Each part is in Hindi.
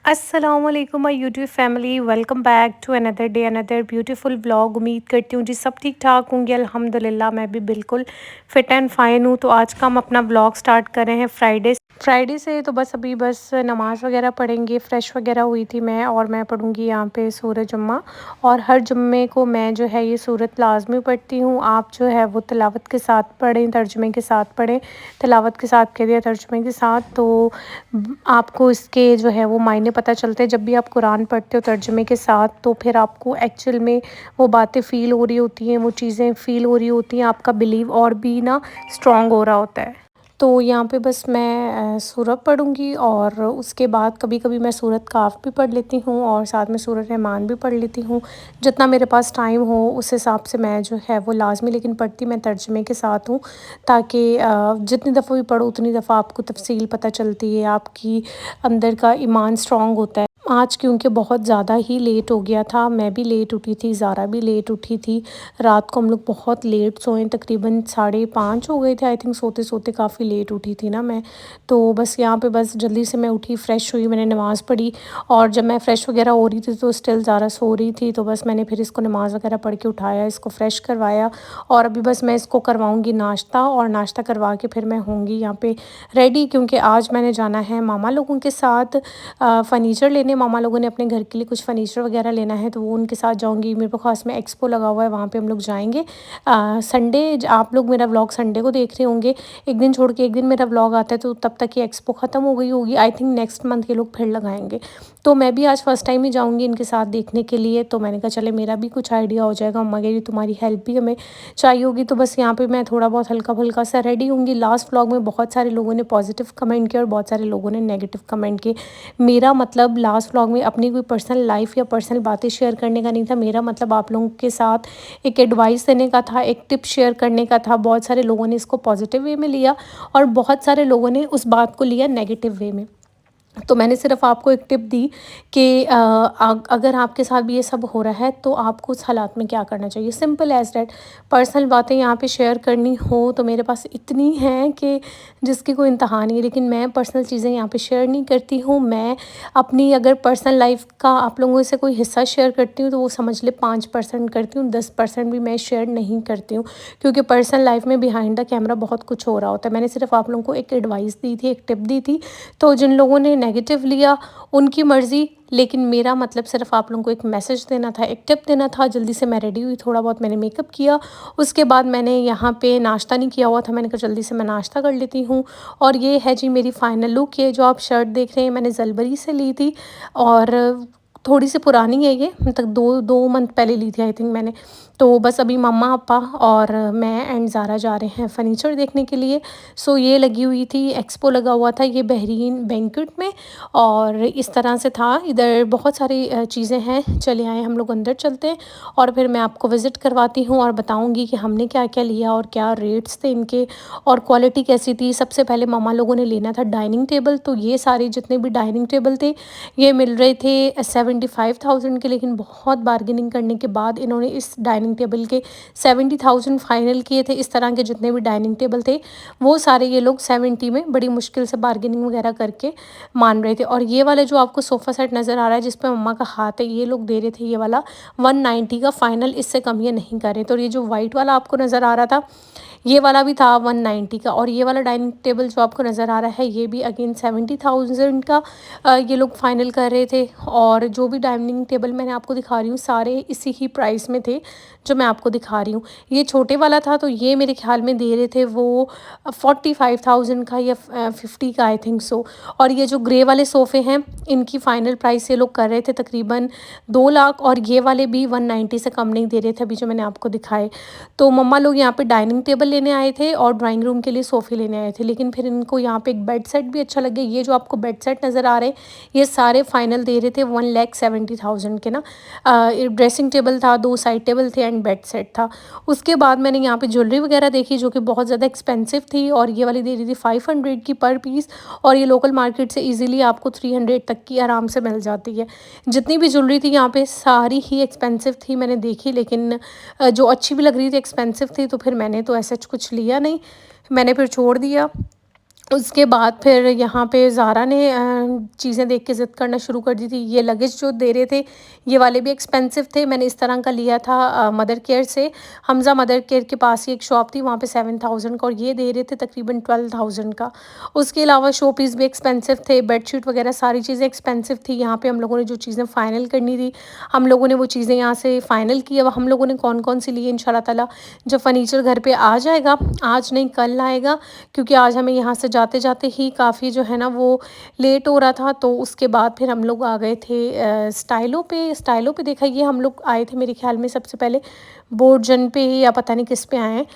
अस्सलामुअलैकुम my YouTube family, welcome back to another day another beautiful vlog. उम्मीद करती हूँ जी सब ठीक ठाक होंगे। अल्हम्दुलिल्लाह मैं भी बिल्कुल फ़िट एंड फाइन हूँ। तो आज का हम अपना व्लॉग स्टार्ट कर रहे हैं फ्राइडे से। तो बस नमाज़ वगैरह पढ़ेंगे। फ़्रेश वगैरह हुई थी मैं पढ़ूँगी यहाँ पे सूरह जुम्मा। और हर जुम्मे को मैं जो है ये सूरत लाजमी पढ़ती हूँ। आप जो है वो तिलावत के साथ पढ़ें, तर्जुमे के साथ पढ़ें। तिलावत के साथ कह दिया, तर्जुमे के साथ। तो आपको इसके जो है वो मायने पता चलते हैं। जब भी आप कुरान पढ़ते हो तर्जुमे के साथ, तो फिर आपको एक्चुअल में वो बातें फ़ील हो रही होती हैं, वो चीज़ें फ़ील हो रही होती हैं, आपका बिलीव और भी ना स्ट्रॉन्ग हो रहा होता है। तो यहाँ पे बस मैं सूरत पढ़ूँगी और उसके बाद कभी-कभी मैं सूरत काफ़ भी पढ़ लेती हूँ और साथ में सूरत रहमान भी पढ़ लेती हूँ। जितना मेरे पास टाइम हो उस हिसाब से मैं जो है वो लाज़मी, लेकिन पढ़ती मैं तर्जुमे के साथ हूँ, ताकि जितनी दफ़ा भी पढ़ो उतनी दफ़ा आपको तफ़सील पता चलती है, आपकी अंदर का ईमान स्ट्रॉन्ग होता है। आज क्योंकि बहुत ज़्यादा ही लेट हो गया था, मैं भी लेट उठी थी, ज़ारा भी लेट उठी थी। रात को हम लोग बहुत लेट सोए, तकरीबन 5:30 हो गए थे आई थिंक। सोते-सोते काफ़ी लेट उठी थी ना मैं। तो बस यहाँ पे बस जल्दी से मैं उठी, फ़्रेश हुई, मैंने नमाज़ पढ़ी। और जब मैं फ़्रेश वगैरह हो रही थी तो स्टिल ज़ारा सो रही थी। तो बस मैंने फिर इसको नमाज़ वगैरह पढ़ के उठाया, इसको फ़्रेश करवाया। और अभी बस मैं इसको करवाऊँगी नाश्ता, और नाश्ता करवा के फिर मैं होंगी यहाँ पे रेडी, क्योंकि आज मैंने जाना है मामा लोगों के साथ फ़र्नीचर लेने। मामा लोगों ने अपने घर के लिए कुछ फ़र्नीचर वगैरह लेना है, तो वो उनके साथ जाऊँगी। मेरे पास में एक्सपो लगा हुआ है, वहाँ पे हम लोग जाएँगे। संडे आप लोग मेरा व्लॉग संडे को देख रहे होंगे। एक दिन छोड़ के एक दिन मेरा व्लॉग आता है, तो तब तक ये एक्सपो ख़त्म हो गई होगी। आई थिंक नेक्स्ट मंथ ये लोग फिर लगाएँगे। तो मैं भी आज फ़र्स्ट टाइम ही जाऊँगी इनके साथ देखने के लिए। तो मैंने कहा चले मेरा भी कुछ आइडिया हो जाएगा। मम्मा कह रही तुम्हारी हेल्प भी हमें चाहिए होगी। तो बस यहाँ पे मैं थोड़ा बहुत हल्का-फुल्का सा रेडी होंगी। लास्ट व्लॉग में बहुत सारे लोगों ने पॉजिटिव कमेंट किया और बहुत सारे लोगों ने नेगेटिव कमेंट किए। मेरा मतलब लास्ट व्लॉग में अपनी कोई पर्सनल लाइफ़ या पर्सनल बातें शेयर करने का नहीं था। मेरा मतलब आप लोगों के साथ एक एडवाइस देने का था, एक टिप शेयर करने का था। बहुत सारे लोगों ने इसको पॉजिटिव वे में लिया और बहुत सारे लोगों ने उस बात को लिया नेगेटिव वे में। तो मैंने सिर्फ़ आपको एक टिप दी कि अगर आपके साथ भी ये सब हो रहा है तो आपको उस हालात में क्या करना चाहिए। Simple as that. पर्सनल बातें यहाँ पे शेयर करनी हो तो मेरे पास इतनी हैं कि जिसकी कोई इंतहा नहीं है, लेकिन मैं पर्सनल चीज़ें यहाँ पे शेयर नहीं करती हूँ। मैं अपनी अगर पर्सनल लाइफ़ का आप लोगों से कोई हिस्सा शेयर करती हूँ तो वो समझ ले 5% करती हूँ, 10% भी मैं शेयर नहीं करती हूँ, क्योंकि पर्सनल लाइफ़ में बिहाइंड द कैमरा बहुत कुछ हो रहा होता है। मैंने सिर्फ़ आप लोगों को एक एडवाइस दी थी, एक टिप दी थी। तो जिन लोगों ने नेगेटिव लिया उनकी मर्ज़ी, लेकिन मेरा मतलब सिर्फ़ आप लोगों को एक मैसेज देना था, एक टिप देना था। जल्दी से मैं रेडी हुई, थोड़ा बहुत मैंने मेकअप किया। उसके बाद मैंने यहाँ पे नाश्ता नहीं किया हुआ था, मैंने कहा जल्दी से मैं नाश्ता कर लेती हूँ। और ये है जी मेरी फ़ाइनल लुक। ये जो आप शर्ट देख रहे हैं मैंने ज़लबरी से ली थी, और थोड़ी सी पुरानी है ये, मतलब 2 मंथ पहले ली थी आई थिंक मैंने। तो बस अभी मम्मा पापा और मैं एंड ज़ारा जा रहे हैं फ़र्नीचर देखने के लिए। सो ये लगी हुई थी, एक्सपो लगा हुआ था ये बहरीन बैंक्वेट में, और इस तरह से था। इधर बहुत सारी चीज़ें हैं। चले आए हम लोग, अंदर चलते हैं और फिर मैं आपको विज़िट करवाती हूँ और बताऊँगी कि हमने क्या-क्या लिया और क्या रेट्स थे इनके और क्वालिटी कैसी थी। सबसे पहले मम्मा लोगों ने लेना था डाइनिंग टेबल, तो ये सारे जितने भी डाइनिंग टेबल थे ये मिल रहे थे 75,000 के, लेकिन बहुत बार्गेनिंग करने के बाद इन्होंने इस डाइनिंग टेबल के 70,000 फाइनल किए थे। इस तरह के जितने भी डाइनिंग टेबल थे वो सारे ये लोग 70 में बड़ी मुश्किल से बार्गेनिंग वगैरह करके मान रहे थे। और ये वाला जो आपको सोफ़ा सेट नज़र आ रहा है जिस पे मम्मा का हाथ है, ये लोग दे रहे थे ये वाला 190 का फाइनल, इससे कम ये नहीं कर रहे थे। और ये जो वाइट वाला आपको नज़र आ रहा था ये वाला भी था 190 का, और ये वाला डाइनिंग टेबल जो आपको नज़र आ रहा है ये भी अगेन 70,000 का ये लोग फाइनल कर रहे थे। और जो भी डाइनिंग टेबल मैंने आपको दिखा रही हूँ सारे इसी ही प्राइस में थे जो मैं आपको दिखा रही हूँ। ये छोटे वाला था तो ये मेरे ख्याल में दे रहे थे वो 45,000 का या 50 का आई थिंक सो। और ये जो ग्रे वाले सोफ़े हैं इनकी फ़ाइनल प्राइस ये लोग कर रहे थे तकरीबन 2 लाख, और ये वाले भी 190 से कम नहीं दे रहे थे अभी जो मैंने आपको दिखाए। तो मम्मा लोग यहाँ पे डाइनिंग टेबल लेने आए थे और ड्राइंग रूम के लिए सोफ़े लेने आए थे, लेकिन फिर इनको यहाँ पे एक बेड सेट भी अच्छा लग गया। ये जो आपको बेड सेट नज़र आ रहे हैं ये सारे फाइनल दे रहे थे 1,70,000 के ना। ड्रेसिंग टेबल था, 2 साइड टेबल थे एंड बेड सेट था। उसके बाद मैंने यहाँ पे ज्वेलरी वगैरह देखी जो कि बहुत ज़्यादा एक्सपेंसिव थी, और ये वाली दे रही थी 500 की पर पीस, और ये लोकल मार्केट से ईजिली आपको 300 तक की आराम से मिल जाती है। जितनी भी ज्वेलरी थी यहाँ पे सारी ही एक्सपेंसिव थी मैंने देखी, लेकिन जो अच्छी भी लग रही थी एक्सपेंसिव थी, तो फिर मैंने तो ऐसा कुछ लिया नहीं, मैंने फिर छोड़ दिया। उसके बाद फिर यहाँ पे ज़ारा ने चीज़ें देख के ज़िद करना शुरू कर दी थी। ये लगेज जो दे रहे थे, ये वाले भी एक्सपेंसिव थे। मैंने इस तरह का लिया था मदर केयर से। हमज़ा मदर केयर के पास ही एक शॉप थी, वहाँ पे 7,000 का, और ये दे रहे थे तकरीबन 12,000 का। उसके अलावा शो पीस भी एक्सपेंसिव थे, बेडशीट वगैरह सारी चीज़ें एक्सपेंसिव थी। यहाँ पे हम लोगों ने जो चीज़ें फ़ाइनल करनी थी, हम लोगों ने वो चीज़ें यहाँ से फ़ाइनल की। अब हम लोगों ने कौन-कौन सी ली है, इंशाल्लाह ताला जब फ़र्नीचर घर पे आ जाएगा, आज नहीं कल आएगा, क्योंकि आज हमें यहाँ से जाते-जाते ही काफ़ी जो है ना वो लेट हो रहा था। तो उसके बाद फिर हम लोग आ गए थे स्टाइलो पे देखा, ये हम लोग आए थे मेरे ख़्याल में सबसे पहले बोर्डजन पे या पता नहीं किस पे आए हैं।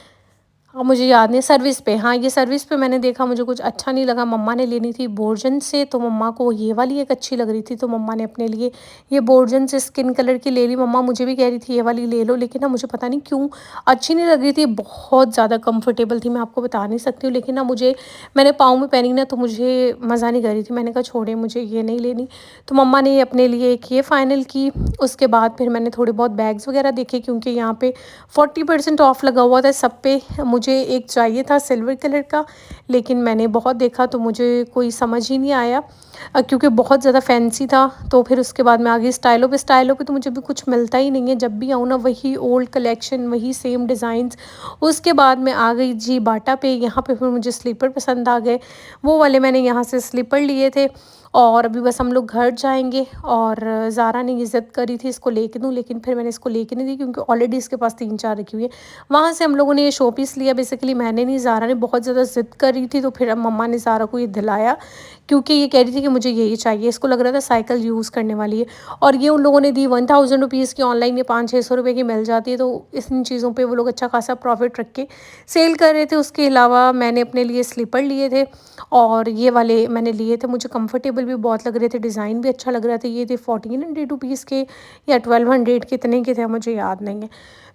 मुझे याद नहीं, सर्विस पे, हाँ, ये सर्विस पे मैंने देखा, मुझे कुछ अच्छा नहीं लगा। मम्मा ने लेनी थी बोर्जन से, तो मम्मा को ये वाली एक अच्छी लग रही थी, तो मम्मा ने अपने लिए ये बोर्जन से स्किन कलर की ले ली। मम्मा मुझे भी कह रही थी ये वाली ले लो, लेकिन ना मुझे पता नहीं क्यों अच्छी नहीं लग रही थी। बहुत ज़्यादा कंफर्टेबल थी, मैं आपको बता नहीं सकती हूँ, लेकिन ना मुझे, मैंने पाँव में पहनी ना तो मुझे मज़ा नहीं कर रही थी। मैंने कहा छोड़े, मुझे ये नहीं लेनी। तो मम्मा ने अपने लिए एक ये फ़ाइनल की। उसके बाद फिर मैंने थोड़े बहुत बैग्स वगैरह देखे, क्योंकि यहाँ पे 40% ऑफ लगा हुआ था सब पे। मुझे एक चाहिए था सिल्वर कलर का, लेकिन मैंने बहुत देखा तो मुझे कोई समझ ही नहीं आया, क्योंकि बहुत ज़्यादा फैंसी था। तो फिर उसके बाद मैं आ गई स्टाइलो पे तो मुझे भी कुछ मिलता ही नहीं है, जब भी आऊँ ना वही ओल्ड कलेक्शन, वही सेम डिज़ाइंस। उसके बाद मैं आ गई जी बाटा पे। यहाँ पे फिर मुझे स्लीपर पसंद आ गए, वो वाले मैंने यहाँ से स्लीपर लिए थे। और अभी बस हम लोग घर जाएंगे। और ज़ारा ने ये ज़िद करी थी इसको लेके दूँ, लेकिन फिर मैंने इसको लेके नहीं दी, क्योंकि ऑलरेडी इसके पास 3-4 रखी हुई है। वहाँ से हम लोगों ने ये शो पीस लिया, बेसिकली मैंने नहीं, ज़ारा ने बहुत ज़्यादा ज़िद करी थी, तो फिर अब मम्मा ने ज़ारा को ये दिलाया, क्योंकि ये कह रही थी कि मुझे यही चाहिए। इसको लग रहा था साइकिल यूज़ करने वाली है, और ये उन लोगों ने दी 1000 रुपीज़ की। ऑनलाइन ये 500-600 रुपये की मिल जाती है, तो इन चीज़ों पे वो लोग अच्छा खासा प्रॉफिट रख के सेल कर रहे थे। उसके अलावा मैंने अपने लिए स्लीपर लिए थे, और ये वाले मैंने लिए थे, मुझे कंफर्टेबल भी बहुत लग रहे थे, डिज़ाइन भी अच्छा लग रहा था। ये थे 1400 रुपीज़ के या 1200, कितने के थे मुझे याद नहीं है।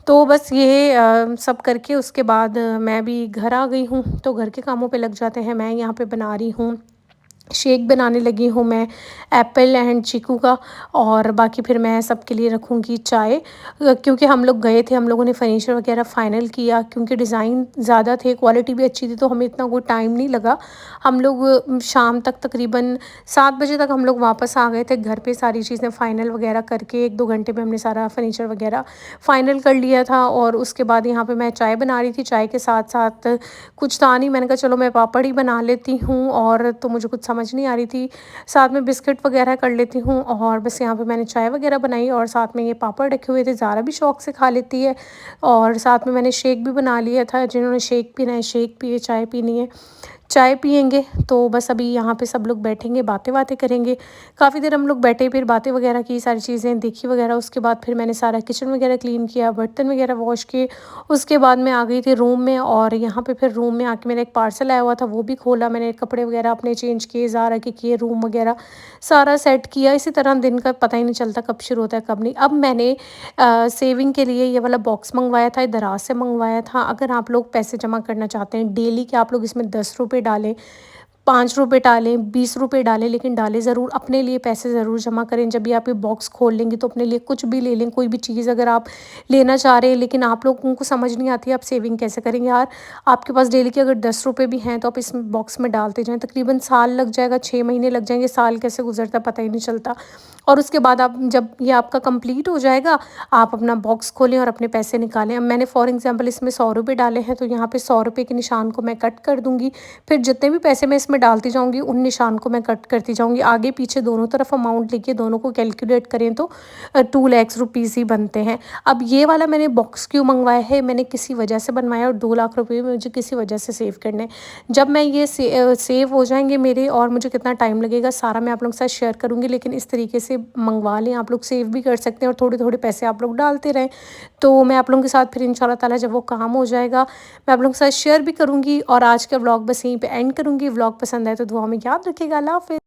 तो बस ये सब करके उसके बाद मैं भी घर आ गई हूँ, तो घर के कामों पे लग जाते हैं। मैं यहाँ पे बना रही हूँ, शेक बनाने लगी हूँ मैं, एप्पल एंड चीकू का। और बाकी फिर मैं सबके लिए रखूँगी चाय, क्योंकि हम लोग गए थे, हम लोगों ने फर्नीचर वगैरह फ़ाइनल किया, क्योंकि डिज़ाइन ज़्यादा थे, क्वालिटी भी अच्छी थी, तो हमें इतना कोई टाइम नहीं लगा। हम लोग शाम तक तकरीबन 7 बजे तक हम लोग वापस आ गए थे घर पे, सारी चीज़ें फ़ाइनल वगैरह करके 1-2 घंटे में हमने सारा फर्नीचर वगैरह फ़ाइनल कर लिया था। और उसके बाद यहाँ पे मैं चाय बना रही थी, चाय के साथ-साथ कुछ था नहीं, मैंने कहा चलो मैं पापड़ ही बना लेती हूँ, और तो मुझे कुछ समझ नहीं आ रही थी, साथ में बिस्किट वगैरह कर लेती हूँ। और बस यहाँ पे मैंने चाय वगैरह बनाई, और साथ में ये पापड़ रखे हुए थे, ज़ारा भी शौक से खा लेती है। और साथ में मैंने शेक भी बना लिया था, जिन्होंने शेक पीना है शेक पिए, चाय पीनी है चाय पिएंगे। तो बस अभी यहाँ पे सब लोग बैठेंगे, बातें करेंगे। काफ़ी देर हम लोग बैठे, फिर बातें वगैरह की, सारी चीज़ें देखी वगैरह। उसके बाद फिर मैंने सारा किचन वगैरह क्लीन किया, बर्तन वगैरह वॉश किए। उसके बाद मैं आ गई थी रूम में, और यहाँ पे फिर रूम में आके मेरा एक पार्सल आया हुआ था, वो भी खोला मैंने, कपड़े वगैरह अपने चेंज किए, ज़ारा के किए, रूम वगैरह सारा सेट किया। इसी तरह दिन का पता ही नहीं चलता कब शुरू होता है कब नहीं। अब मैंने सेविंग के लिए ये वाला बॉक्स मंगवाया था, दराज से मंगवाया था। अगर आप लोग पैसे जमा करना चाहते हैं डेली के, आप लोग इसमें 10 रुपये डालें, 5 रुपये डालें, 20 रुपये डालें, लेकिन डालें ज़रूर, अपने लिए पैसे ज़रूर जमा करें। जब भी आप ये बॉक्स खोल लेंगे तो अपने लिए कुछ भी ले लें, कोई भी चीज़ अगर आप लेना चाह रहे हैं, लेकिन आप लोगों को समझ नहीं आती आप सेविंग कैसे करेंगे यार। आपके पास डेली के अगर 10 रुपये भी हैं, तो आप इस बॉक्स में डालते जाएँ, तकरीबन साल लग जाएगा, 6 महीने लग जाएंगे, साल कैसे गुजरता पता ही नहीं चलता। और उसके बाद आप, जब ये आपका कंप्लीट हो जाएगा, आप अपना बॉक्स खोलें और अपने पैसे निकालें। अब मैंने फॉर एग्जांपल इसमें 100 रुपये डाले हैं, तो यहाँ पे 100 रुपये के निशान को मैं कट कर दूँगी। फिर जितने भी पैसे मैं इसमें डालती जाऊँगी, उन निशान को मैं कट करती जाऊँगी। आगे पीछे दोनों तरफ अमाउंट लिखिए, दोनों को कैलकुलेट करें तो 2 लाख रुपीज़ ही बनते हैं। अब ये वाला मैंने बॉक्स क्यों मंगवाया है, मैंने किसी वजह से बनवाया, और 2 लाख रुपये मुझे किसी वजह से सेव करने हैं। जब मैं ये सेव हो जाएंगे मेरे, और मुझे कितना टाइम लगेगा सारा मैं आप लोगों के साथ शेयर करूँगी, लेकिन इस तरीके से मंगवा लें, आप लोग सेव भी कर सकते हैं, और थोड़े थोड़े पैसे आप लोग डालते रहें। तो मैं आप लोगों के साथ फिर इंशाल्लाह ताला जब वो काम हो जाएगा, मैं आप लोगों के साथ शेयर भी करूँगी। और आज का व्लॉग बस यहीं पे एंड करूँगी। व्लॉग पसंद आए तो दुआ में याद रखिएगा। अल्लाह हाफ़िज़।